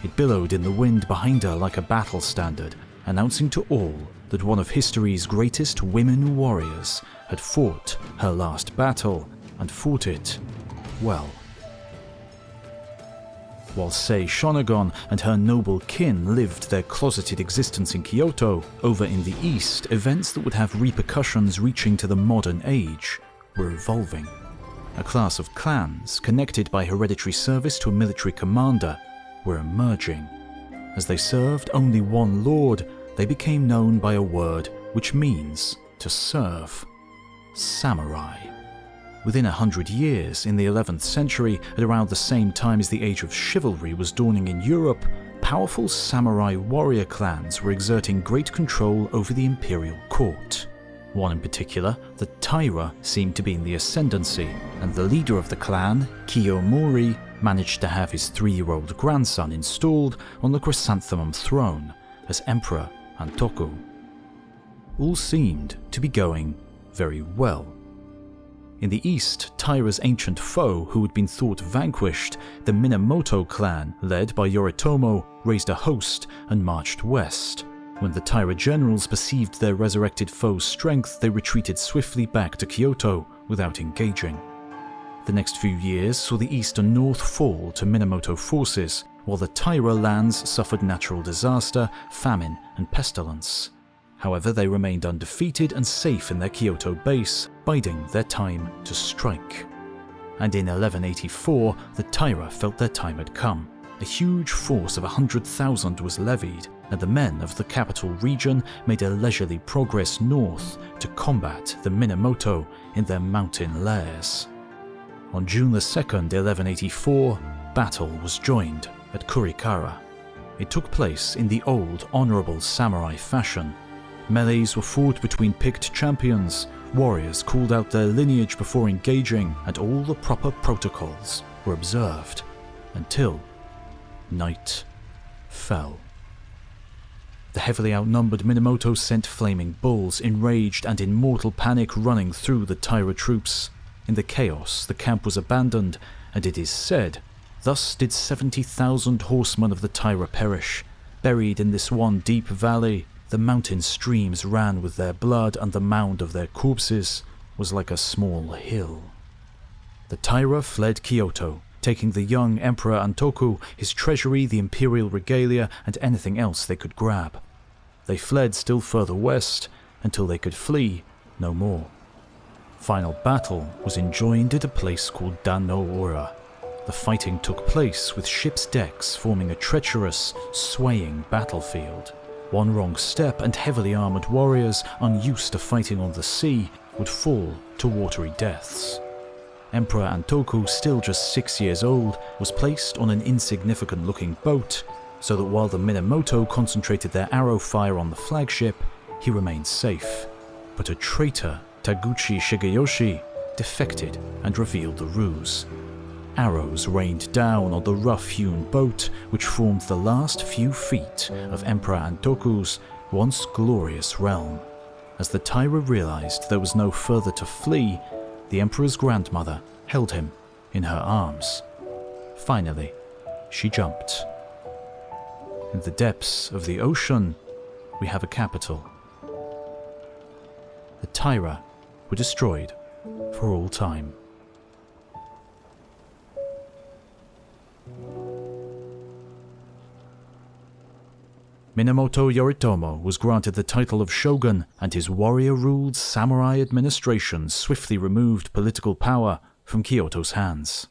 It billowed in the wind behind her like a battle standard, announcing to all that one of history's greatest women warriors had fought her last battle, and fought it well. While Sei Shonagon and her noble kin lived their closeted existence in Kyoto, over in the east, events that would have repercussions reaching to the modern age were evolving. A class of clans, connected by hereditary service to a military commander, were emerging. As they served only one lord, they became known by a word which means to serve: samurai. Within 100 years, in the 11th century, at around the same time as the age of chivalry was dawning in Europe, powerful samurai warrior clans were exerting great control over the imperial court. One in particular, the Taira, seemed to be in the ascendancy, and the leader of the clan, Kiyomori, managed to have his 3-year-old grandson installed on the chrysanthemum throne as Emperor Antoku. All seemed to be going very well. In the east, Taira's ancient foe, who had been thought vanquished, the Minamoto clan, led by Yoritomo, raised a host and marched west. When the Taira generals perceived their resurrected foe's strength, they retreated swiftly back to Kyoto without engaging. The next few years saw the east and north fall to Minamoto forces, while the Taira lands suffered natural disaster, famine, and pestilence. However, they remained undefeated and safe in their Kyoto base, biding their time to strike. And in 1184, the Taira felt their time had come. A huge force of 100,000 was levied, and the men of the capital region made a leisurely progress north to combat the Minamoto in their mountain lairs. On June 2nd, 1184, battle was joined at Kurikara. It took place in the old, honorable samurai fashion. Melees were fought between picked champions, warriors called out their lineage before engaging, and all the proper protocols were observed until night fell. The heavily outnumbered Minamoto sent flaming bulls, enraged and in mortal panic, running through the Taira troops. In the chaos, the camp was abandoned, and it is said, thus did 70,000 horsemen of the Taira perish. Buried in this one deep valley, the mountain streams ran with their blood, and the mound of their corpses was like a small hill. The Taira fled Kyoto, taking the young Emperor Antoku, his treasury, the imperial regalia, and anything else they could grab. They fled still further west, until they could flee no more. Final battle was enjoined at a place called Dan-no-ura. The fighting took place with ships' decks forming a treacherous, swaying battlefield. One wrong step and heavily armored warriors, unused to fighting on the sea, would fall to watery deaths. Emperor Antoku, still just 6 years old, was placed on an insignificant-looking boat, so that while the Minamoto concentrated their arrow fire on the flagship, he remained safe. But a traitor, Taguchi Shigeyoshi, defected and revealed the ruse. Arrows rained down on the rough-hewn boat, which formed the last few feet of Emperor Antoku's once glorious realm. As the Taira realized there was no further to flee, the Emperor's grandmother held him in her arms. Finally, she jumped. In the depths of the ocean, we have a capital. The Taira were destroyed for all time. Minamoto Yoritomo was granted the title of shogun, and his warrior-ruled samurai administration swiftly removed political power from Kyoto's hands.